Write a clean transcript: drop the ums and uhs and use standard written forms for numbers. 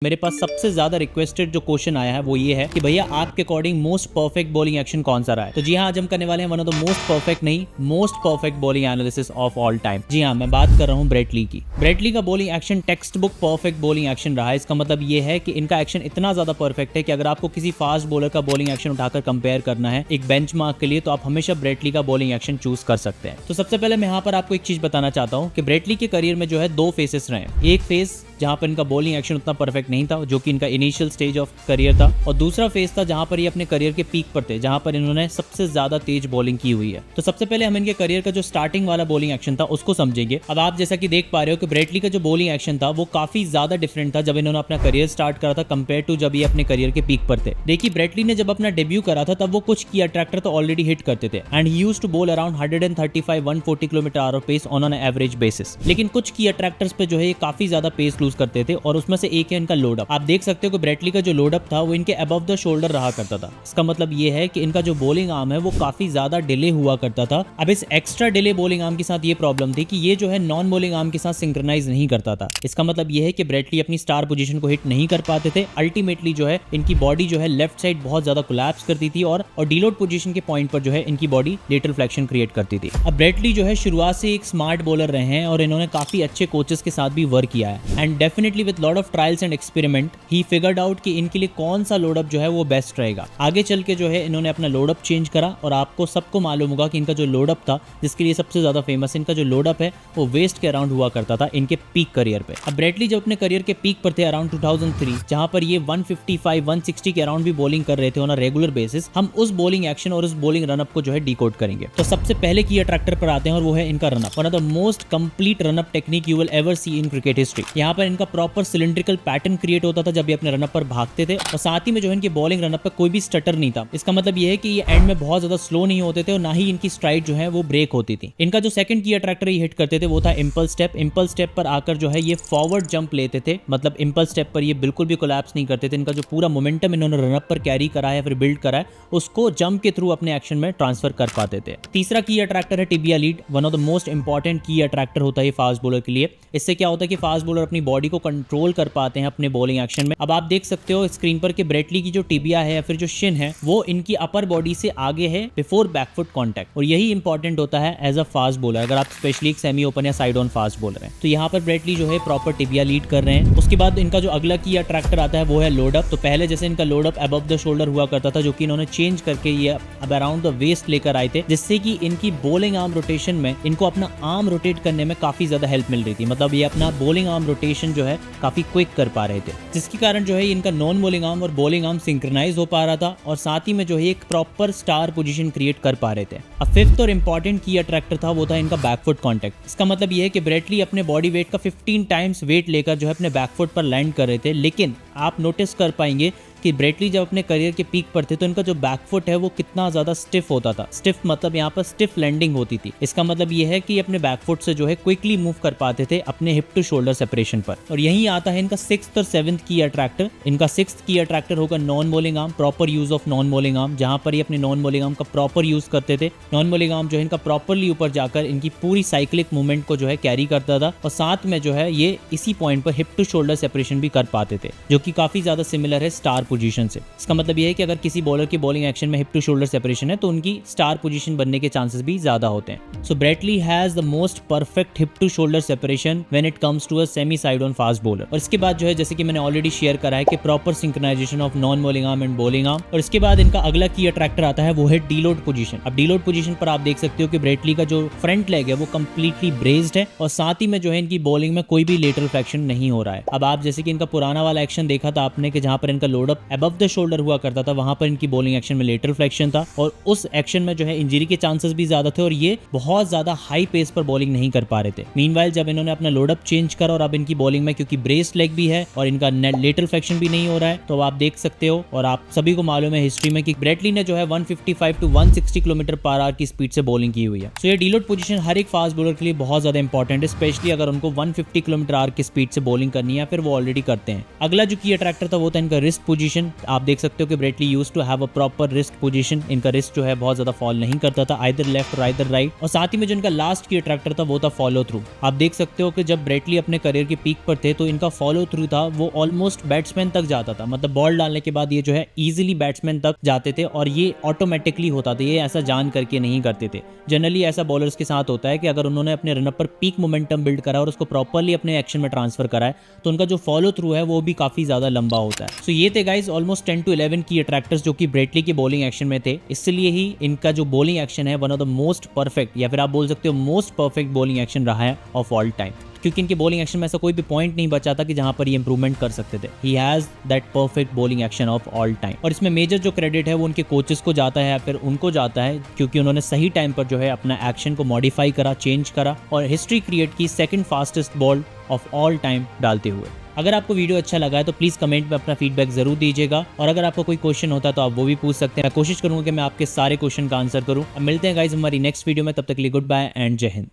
मेरे पास सबसे ज्यादा रिक्वेस्टेड जो क्वेश्चन आया है वो ये है कि भैया आपके according most perfect bowling action कौन सा रहा है। तो जी हाँ, आज हम करने वाले हैं one of the most perfect नहीं, most perfect bowling analysis of all time. जी हाँ, मैं बात कर रहा हूँ ब्रेट ली की। ब्रेट ली का bowling action text book perfect bowling action रहा है। इसका मतलब ये है कि इनका एक्शन इतना ज्यादा परफेक्ट है कि अगर आपको किसी फास्ट बॉलर का बॉलिंग एक्शन उठाकर कंपेयर करना है एक बेंचमार्क के लिए, तो आप हमेशा ब्रेट ली का बॉलिंग एक्शन चूज कर सकते हैं। तो सबसे पहले मैं यहाँ पर आपको एक चीज बताना चाहता हूँ कि ब्रेट ली के करियर में जो है दो फेसेस रहे। एक फेस जहां पर इनका बॉलिंग एक्शन उतना परफेक्ट नहीं था, जो कि इनका इनिशियल स्टेज ऑफ करियर था, और दूसरा फेज था जहां पर ये अपने करियर के पीक पर थे, जहां पर इन्होंने सबसे ज्यादा तेज बॉलिंग की हुई है। तो सबसे पहले हम इनके करियर का जो स्टार्टिंग वाला बॉलिंग एक्शन था उसको समझेंगे। अब आप जैसा कि देख पा रहे हो कि ब्रेट ली का जो बॉलिंग एक्शन था वो काफी ज्यादा डिफरेंट था जब इन्होंने अपना करियर स्टार्ट करा था कंपेयर टू जब ये अपने करियर के पीक पर थे। देखिए, ब्रेट ली ने जब अपना डेब्यू करा था तब वो कुछ की अट्रैक्टर तो ऑलरेडी हिट करते थे and he used to bowl around 135-140 kilometre pace on an average basis. लेकिन कुछ की अट्रैक्टर्स पे जो है ये काफी ज्यादा पेस लूज करते थे और उसमें से एक है इनका लोड अप। आप देख सकते हो कि ब्रेट ली का जो लोड अप था वो इनके अबव द शोल्डर रहा करता था। इसका मतलब ये है कि इनका जो बॉलिंग आर्म है वो काफी ज्यादा डिले हुआ करता था। अब इस एक्स्ट्रा डिले बॉलिंग आर्म के साथ ये प्रॉब्लम थी कि ये जो है नॉन बॉलिंग आर्म के साथ सिंक्रोनाइज नहीं करता था। इसका मतलब ये है कि ब्रेट ली अपनी स्टार पोजीशन को हिट नहीं कर पाते थे। अल्टीमेटली जो है इनकी बॉडी जो है लेफ्ट साइड बहुत ज्यादा कोलैप्स करती थी और डीलोड पोजीशन के पॉइंट पर जो है इनकी बॉडी लेटरल फ्लेक्शन क्रिएट करती थी। अब ब्रेट ली जो है शुरुआत से एक स्मार्ट बॉलर रहे हैं और इन्होंने काफी अच्छे कोचेस के साथ भी वर्क किया है and definitely with lot of trials and experiment he figured out कि इनके लिए कौन सा लोडअप जो है वो बेस्ट रहेगा। आगे चल के जो है इन्होंने अपना लोडअप चेंज करा और आपको सबको मालूम होगा कि इनका जो लोडअप था, जिसके लिए सबसे ज्यादा फेमस इनका जो लोडअप है, वो वेस्ट के अराउंड हुआ करता था इनके पीक करियर पे। अब ब्रेट ली जब अपने करियर के पीक पर थे अराउंड 2003, जहां पर ये 155-160 के अराउंड भी बॉलिंग कर रहे थे ऑन अ रेगुलर बेसिस, हम उस बॉलिंग एक्शन और उस बॉलिंग रनअप को जो है डिकोड करेंगे। तो सबसे पहले की अट्रैक्टर पर आते हैं और वो है इनका run up. One of the most complete run up technique you will ever see in cricket history. यहाँ पर इनका प्रॉपर सिलिंड्रिकल पैटर्न क्रिएट होता था जब ये अपने रनअप पर भागते थे, और साथ ही में जो है इनके बॉलिंग रनअप पर कोई भी स्टटर नहीं था। इसका मतलब ये है कि ये एंड में बहुत ज्यादा स्लो नहीं होते थे और ना ही इनकी स्ट्राइड जो है वो ब्रेक होती थी। इनका जो सेकंड की अट्रैक्टर ये हिट करते थे वो था इंपल्स स्टेप। इंपल्स स्टेप पर आकर जो है ये फॉरवर्ड जंप लेते थे, मतलब इंपल्स स्टेप पर ये बिल्कुल भी कोलैप्स नहीं करते थे। इनका जो पूरा मोमेंटम इन्होंने रनअप पर कैरी करा है फिर बिल्ड करा है, उसको जंप के थ्रू अपने एक्शन में ट्रांसफर कर पाते थे। तीसरा की अट्रैक्टर है tibia lead. One of the most important की अट्रैक्टर होता है फास्ट बॉलर के लिए। इससे क्या होता है कि फास्ट बॉलर अपनी बॉडी को कंट्रोल कर पाते हैं अपने बॉलिंग एक्शन में। अब आप देख सकते हो स्क्रीन पर कि ब्रेट ली की जो टिबिया है या फिर जो शिन है वो इनकी अपर बॉडी से आगे है बिफोर बैकफुट कांटेक्ट, और यही इंपॉर्टेंट होता है एज अ फास्ट बॉलर अगर आप स्पेशली एक सेमी ओपन या साइड ऑन फास्ट बॉलर हैं। तो यहाँ पर ब्रेट ली जो है प्रॉपर टिबिया लीड कर रहे हैं। उसके बाद इनका जो अगला की अट्रैक्टर आता है वो है लोड अप। तो पहले जैसे इनका load up above the shoulder हुआ करता था, जो कि इन्होंने चेंज करके ये अब अराउंड द वेस्ट लेकर आए थे, जिससे कि इनकी बॉलिंग आर्म रोटेशन में इनको अपना आर्म रोटेट करने में काफी ज्यादा हेल्प मिल रही थी। मतलब ये अपना बॉलिंग आर्म रोटेशन जो है काफी क्विक कर पा रहे थे, जिसके कारण जो है इनका नॉन बॉलिंग आर्म और बॉलिंग आर्म सिंक्रोनाइज हो पा रहा था और साथ ही में जो है एक प्रॉपर स्टार पोजीशन क्रिएट कर पा रहे थे। अब फिफ्थ और इंपॉर्टेंट की अट्रैक्टर था वो था इनका बैकफुट कांटेक्ट। इसका मतलब ये है कि ब्रेट ली अपने बॉडी वेट का 15 टाइम्स वेट लेकर जो है अपने बैकफुट पर लैंड कर रहे थे, लेकिन आप नोटिस कर पाएंगे कि ब्रेट ली जब अपने करियर के पीक पर थे तो इनका जो बैकफुट है वो कितना ज्यादा स्टिफ होता था। स्टिफ मतलब यहाँ पर स्टिफ लैंडिंग होती थी। इसका मतलब ये है कि अपने बैकफुट से जो है क्विकली मूव कर पाते थे अपने हिप टू शोल्डर सेपरेशन पर। और यही आता है इनका सिक्स्थ और सेवंथ की अट्रैक्टर। इनका सिक्स्थ की अट्रैक्टर होगा non bowling arm, proper use of non bowling arm, जहां पर ये अपने नॉन बॉलिंग आर्म का प्रॉपर यूज करते थे। नॉन बॉलिंग आर्म जो है इनका प्रॉपरली ऊपर जाकर इनकी पूरी साइक्लिक मूवमेंट को जो है कैरी करता था, और साथ में जो है ये इसी पॉइंट पर हिप टू शोल्डर सेपरेशन भी कर पाते थे, जो कि काफी ज्यादा सिमिलर है स्टार पोजीशन से। इसका मतलब ये है कि अगर किसी बॉलर की बॉलिंग एक्शन में हिप टू शोल्डर सेपरेशन है तो उनकी स्टार पोजीशन बनने के चांसेस भी ज्यादा होते हैं। सो Brett Lee has the most perfect hip to shoulder separation when it comes to a semi side on fast bowler. और इसके बाद जो है जैसे कि मैंने ऑलरेडी शेयर करा है कि proper synchronisation of non bowling arm and bowling arm. और इसके बाद इनका अगला की अट्रैक्टर आता है वो है डीलोड पोजीशन। अब डीलोड पोजीशन पर आप देख सकते हो कि ब्रेट ली का जो फ्रंट लेग है वो कंप्लीटली ब्रेस्ड है और साथ ही में जो है इनकी बॉलिंग में कोई भी लेटरल फ्लेक्शन नहीं हो रहा है। अब आप जैसे कि इनका पुराना वाला एक्शन देखा था आपने कि जहां पर इनका load up above the shoulder हुआ करता था, वहां पर इनकी बॉलिंग एक्शन में लेटरल फ्लेक्शन था और उस एक्शन में जो है इंजरी के चांसेस भी ज्यादा थे और ये बहुत ज्यादा हाई पेस पर बॉलिंग नहीं कर पा रहे थे। मीनवाइल जब इन्होंने अपना लोडअप चेंज करा और अब इनकी बॉलिंग में क्योंकि ब्रेस्ड लेग भी है और इनका लेटरल फ्लेक्शन भी नहीं हो रहा है, तो आप देख सकते हो और आप सभी को मालूम है हिस्ट्री में कि ब्रेट ली ने जो है 155 टू 160 किलोमीटर पर आवर की स्पीड से बॉलिंग की हुई है। सो ये डीलोड पोजीशन हर एक फास्ट बॉलर के लिए बहुत ज्यादा इंपॉर्टेंट है, स्पेशली अगर उनको 150 किलोमीटर आवर की स्पीड से बॉलिंग करनी है, फिर वो ऑलरेडी करते हैं। अगला जो की अट्रैक्टर था वो था इनका रिस्ट पोजीशन। पोजीशन आप देख सकते हो कि Brett Lee used to have a proper wrist position. इनका रिस्ट जो है बहुत ज्यादा फॉल नहीं करता था, आइदर लेफ्ट और आइदर राइट। और साथ ही में जो इनका लास्ट की अट्रैक्टर था वो था फॉलो थ्रू। आप देख सकते हो कि जब ब्रेटली अपने करियर की पीक पर थे तो इनका फॉलो थ्रू था वो ऑलमोस्ट बैट्समैन तक जाता था, मतलब बॉल डालने के बाद ये जो है इजीली बैट्समैन तक जाते थे और ये ऑटोमेटिकली होता था, ये ऐसा जान करके नहीं करते थे। जनरली ऐसा बॉलर्स के साथ होता है कि अगर उन्होंने अपने रनअप पर पीक मोमेंटम बिल्ड करा और उसको प्रॉपर्ली अपने एक्शन में ट्रांसफर करा है तो उनका जो फॉलो थ्रू है वो भी काफी ज्यादा लंबा होता है। सो ये थे गाइस ऑलमोस्ट 10 to 11 की अट्रैक्टर्स जो कि ब्रेटली के बॉलिंग एक्शन में थे। इसलिए ही इनका जो बॉलिंग एक्शन है one of the most perfect या फिर आप बोल सकते हो मोस्ट परफेक्ट बॉलिंग एक्शन रहा है ऑफ ऑल टाइम, क्योंकि इनके बॉलिंग एक्शन में ऐसा कोई भी पॉइंट नहीं बचा था कि जहां पर ये इंप्रूवमेंट कर सकते थे। He has that perfect bowling action of all time. और इसमें मेजर जो क्रेडिट है वो उनके कोचेस को जाता है या फिर उनको जाता है, क्योंकि उन्होंने सही टाइम पर जो है अपना एक्शन को मॉडिफाई करा, चेंज करा और हिस्ट्री क्रिएट की second fastest ball of all time डालते हुए। अगर आपको वीडियो अच्छा लगा है तो प्लीज कमेंट में अपना फीडबैक जरूर दीजिएगा और अगर आपको कोई क्वेश्चन होता है तो आप वो भी पूछ सकते हैं। मैं कोशिश करूंगा कि मैं आपके सारे क्वेश्चन का आंसर करूं। अब मिलते हैं गाइस हमारी नेक्स्ट वीडियो में, तब तक के लिए गुड बाय एंड जय हिंद।